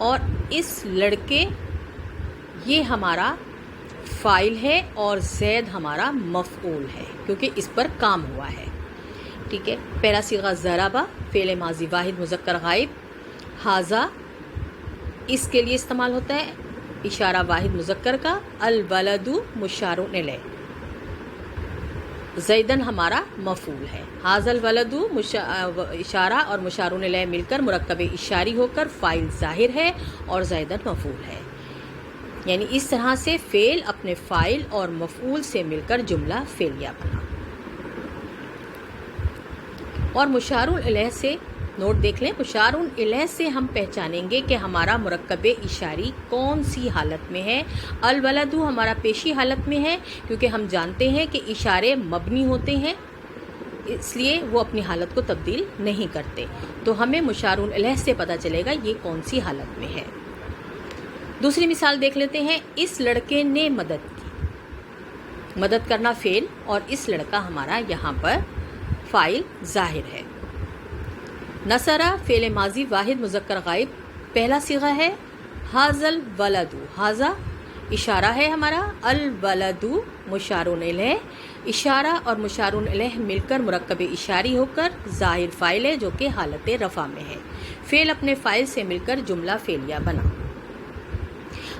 اور اس لڑکے یہ ہمارا فاعل ہے اور زید ہمارا مفعول ہے کیونکہ اس پر کام ہوا ہے. ٹھیک ہے. پہلا صیغہ ضربہ فعل ماضی واحد مذکر غائب. ھذا اس کے لیے استعمال ہوتا ہے اشارہ واحد مذکر کا. الولد مشار الیہ. زیدن ہمارا مفعول ہے. ھذا الولد اشارہ اور مشار الیہ مل کر مرکب اشاری ہو کر فاعل ظاہر ہے اور زیدن مفعول ہے. یعنی اس طرح سے فعل اپنے فاعل اور مفعول سے مل کر جملہ فعلیہ بنا. اور مشار الیہ سے نوٹ دیکھ لیں. مشار الیہ سے ہم پہچانیں گے کہ ہمارا مرکب اشاری کون سی حالت میں ہے. الولد ہمارا پیشی حالت میں ہے کیونکہ ہم جانتے ہیں کہ اشارے مبنی ہوتے ہیں اس لیے وہ اپنی حالت کو تبدیل نہیں کرتے. تو ہمیں مشار الیہ سے پتہ چلے گا یہ کون سی حالت میں ہے. دوسری مثال دیکھ لیتے ہیں. اس لڑکے نے مدد کی. مدد کرنا فعل اور اس لڑکا ہمارا یہاں پر فاعل ظاہر ہے. نصرہ فعل ماضی واحد مذکر غائب. پہلا صیغہ ہے ھذا الولد. ھذا اشارہ ہے ہمارا. الولد مشار الیہ. اشارہ اور مشار الیہ مل کر مرکب اشاری ہو کر ظاہر فاعل ہے جو کہ حالت رفع میں ہے. فعل اپنے فاعل سے مل کر جملہ فعلیہ بنا.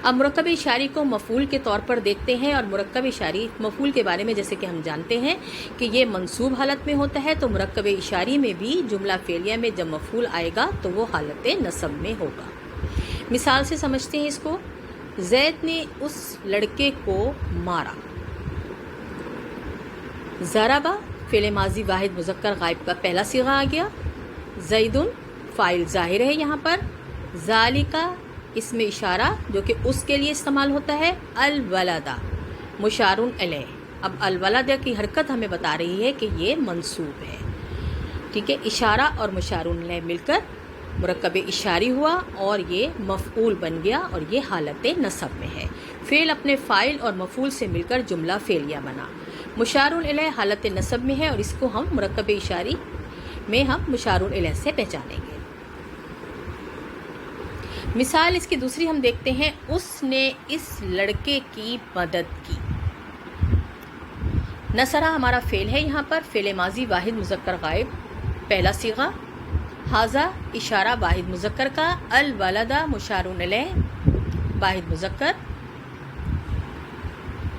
اب مرکب اشاری کو مفعول کے طور پر دیکھتے ہیں. اور مرکب اشاری مفعول کے بارے میں جیسے کہ ہم جانتے ہیں کہ یہ منصوب حالت میں ہوتا ہے تو مرکب اشاری میں بھی جملہ فعلیہ میں جب مفعول آئے گا تو وہ حالت نصب میں ہوگا. مثال سے سمجھتے ہیں اس کو. زید نے اس لڑکے کو مارا. ضربہ فعل ماضی واحد مذکر غائب کا پہلا صیغہ آ گیا. زیدن فاعل ظاہر ہے یہاں پر. ذالکا اس میں اشارہ جو کہ اس کے لیے استعمال ہوتا ہے. الولدہ مشار الیہ. اب الولدہ کی حرکت ہمیں بتا رہی ہے کہ یہ منصوب ہے. ٹھیک ہے. اشارہ اور مشار الیہ مل کر مرکب اشاری ہوا اور یہ مفعول بن گیا اور یہ حالت نصب میں ہے. فعل اپنے فاعل اور مفعول سے مل کر جملہ فعلیہ بنا. مشار الیہ حالت نصب میں ہے اور اس کو ہم مرکب اشاری میں ہم مشار الیہ سے پہچانیں گے. مثال اس کی دوسری ہم دیکھتے ہیں. اس نے اس لڑکے کی مدد کی. نصرہ ہمارا فعل ہے یہاں پر. فعل ماضی واحد مذکر غائب. پہلا صیغہ ھذا اشارہ واحد مذکر کا. الولدہ مشار الیہ واحد مذکر.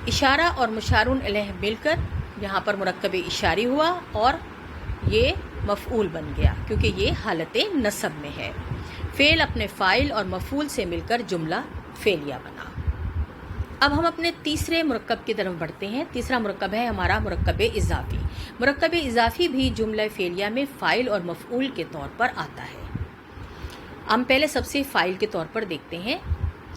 اشارہ اور مشار الیہ مل کر یہاں پر مرکب اشاری ہوا اور یہ مفعول بن گیا کیونکہ یہ حالت نصب میں ہے. فعل اپنے فاعل اور مفعول سے مل کر جملہ فعلیہ بنا. اب ہم اپنے تیسرے مرکب کی طرف بڑھتے ہیں. تیسرا مرکب ہے ہمارا مرکب اضافی. مرکب اضافی بھی جملہ فعلیہ میں فاعل اور مفعول کے طور پر آتا ہے. ہم پہلے سب سے فاعل کے طور پر دیکھتے ہیں.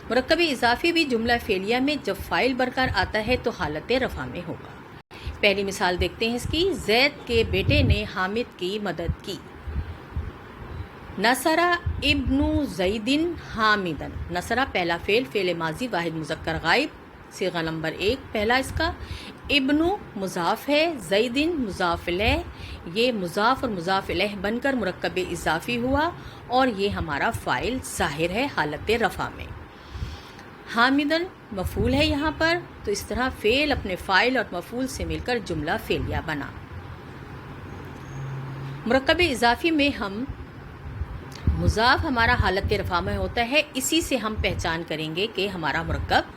مرکب اضافی بھی جملہ فعلیہ میں جب فاعل بن کر آتا ہے تو حالت رفع میں ہوگا. پہلی مثال دیکھتے ہیں اس کی. زید کے بیٹے نے حامد کی مدد کی. نصرہ ابن زیدن حامدن. نصرہ پہلا فعل فعل ماضی واحد مذکر غائب. صیغہ نمبر 1 پہلا اس کا. ابن مضاف ہے. زیدن مضاف الیہ. یہ مضاف اور مضاف الیہ بن کر مرکب اضافی ہوا اور یہ ہمارا فاعل ظاہر ہے حالت رفع میں. حامدن مفعول ہے یہاں پر تو اس طرح فعل اپنے فاعل اور مفعول سے مل کر جملہ فعلیہ بنا. مرکب اضافی میں ہم مضاف ہمارا حالت رفع میں ہوتا ہے. اسی سے ہم پہچان کریں گے کہ ہمارا مرکب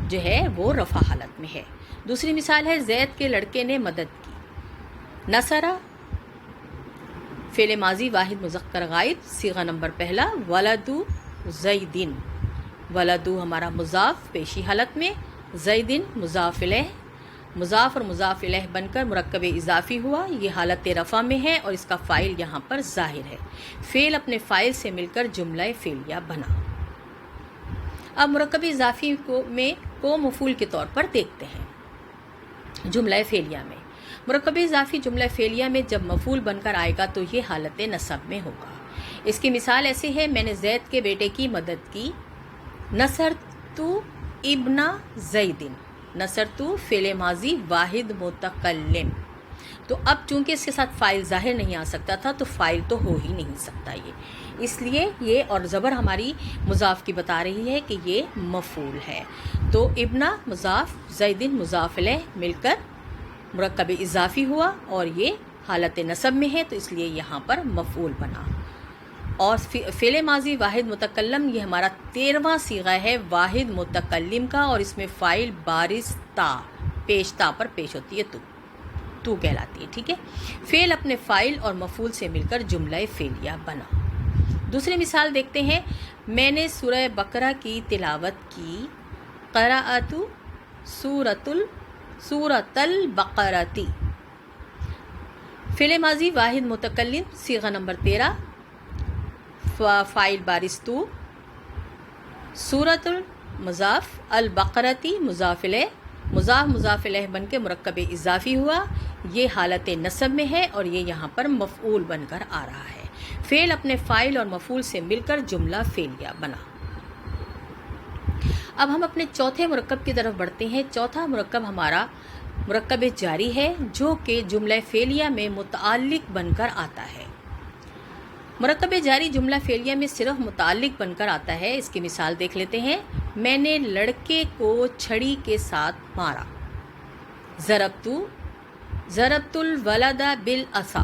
جو ہے وہ رفع حالت میں ہے. دوسری مثال ہے. زید کے لڑکے نے مدد کی. نصرہ فعل ماضی واحد مذکر غائب. صیغہ نمبر پہلا. ولد زیدن. ولد ہمارا مضاف پیشی حالت میں. زیدن مضاف الیہ. مضاف اور مضاف الیہ بن کر مرکب اضافی ہوا. یہ حالت رفع میں ہے اور اس کا فاعل یہاں پر ظاہر ہے. فعل اپنے فاعل سے مل کر جملہ فعلیہ بنا. اب مرکب اضافی کو مفعول کے طور پر دیکھتے ہیں. جملہ فعلیہ میں مرکب اضافی جملہ فعلیہ میں جب مفعول بن کر آئے گا تو یہ حالت نصب میں ہوگا. اس کی مثال ایسے ہے. میں نے زید کے بیٹے کی مدد کی. نصرت ابن زیدن. نصرت فعل ماضی واحد متکلم. تو اب چونکہ اس کے ساتھ فائل ظاہر نہیں آ سکتا تھا تو فائل تو ہو ہی نہیں سکتا یہ، اس لیے یہ اور زبر ہماری مضاف کی بتا رہی ہے کہ یہ مفعول ہے۔ تو ابن مضاف زید مضاف الیہ مل کر مرکب اضافی ہوا اور یہ حالت نصب میں ہے تو اس لیے یہاں پر مفعول بنا۔ اور فعل ماضی واحد متکلم یہ ہمارا 13واں صیغہ ہے واحد متکلم کا، اور اس میں فاعل بارز تا پیش تا پر پیش ہوتی ہے تو کہلاتی ہے، ٹھیک ہے۔ فعل اپنے فاعل اور مفعول سے مل کر جملہ فعلیہ بنا۔ دوسری مثال دیکھتے ہیں، میں نے سورہ بقرہ کی تلاوت کی، قرأت سورۃ البقرۃ۔ فعل ماضی واحد متکلم صیغہ نمبر 13، فاعل بارز تو، سورۃ المضاف البقرۃ مضاف الیہ، مضاف الیہ بن کے مرکب اضافی ہوا، یہ حالت نصب میں ہے اور یہ یہاں پر مفعول بن کر آ رہا ہے۔ فعل اپنے فاعل اور مفعول سے مل کر جملہ فعلیہ بنا۔ اب ہم اپنے چوتھے مرکب کی طرف بڑھتے ہیں۔ چوتھا مرکب ہمارا مرکب جاری ہے جو کہ جملہ فعلیہ میں متعلق بن کر آتا ہے۔ مرکب جاری جملہ فعلیہ میں صرف متعلق بن کر آتا ہے۔ اس کی مثال دیکھ لیتے ہیں، میں نے لڑکے کو چھڑی کے ساتھ مارا، ضربت الولد بالعصا۔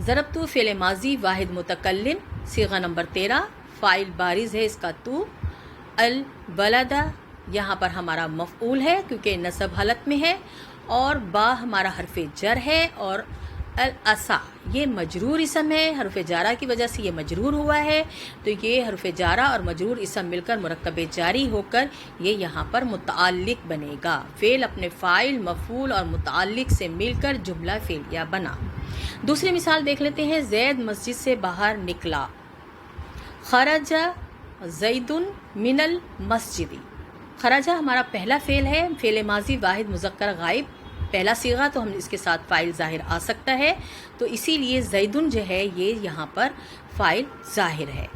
ضربت فعل ماضی واحد متکلم صیغہ نمبر 13، فاعل بارز ہے اس کا تو، الولد یہاں پر ہمارا مفعول ہے کیونکہ نصب حالت میں ہے، اور با ہمارا حرف جر ہے، اور العصا یہ مجرور اسم ہے، حرف جارہ کی وجہ سے یہ مجرور ہوا ہے، تو یہ حرف جارہ اور مجرور اسم مل کر مرکب جاری ہو کر یہ یہاں پر متعلق بنے گا۔ فعل اپنے فاعل، مفعول اور متعلق سے مل کر جملہ فعلیہ بنا۔ دوسری مثال دیکھ لیتے ہیں، زید مسجد سے باہر نکلا، خرج زید من المسجد۔ خرجہ ہمارا پہلا فعل ہے، فعل ماضی واحد مذکر غائب، پہلا صیغہ، تو ہم اس کے ساتھ فاعل ظاہر آ سکتا ہے، تو اسی لیے زیدن جو ہے یہ یہاں پر فاعل ظاہر ہے۔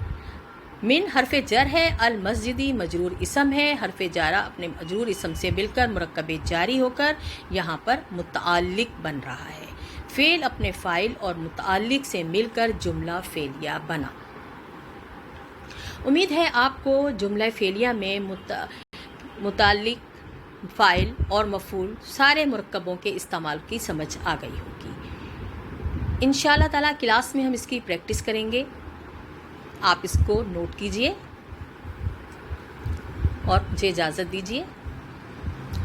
من حرف جر ہے، المسجدی مجرور اسم ہے، حرف جارہ اپنے مجرور اسم سے مل کر مرکب جاری ہو کر یہاں پر متعلق بن رہا ہے۔ فعل اپنے فاعل اور متعلق سے مل کر جملہ فعلیہ بنا۔ امید ہے آپ کو جملہ فعلیہ میں متعلق، فاعل اور مفعول سارے مرکبوں کے استعمال کی سمجھ آ گئی ہوگی۔ انشاءاللہ تعالیٰ کلاس میں ہم اس کی پریکٹس کریں گے، آپ اس کو نوٹ کیجئے اور مجھے اجازت دیجئے۔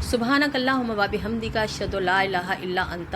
سبحانک اللہم و بحمدک، اشہد ان لا الہ الا انت،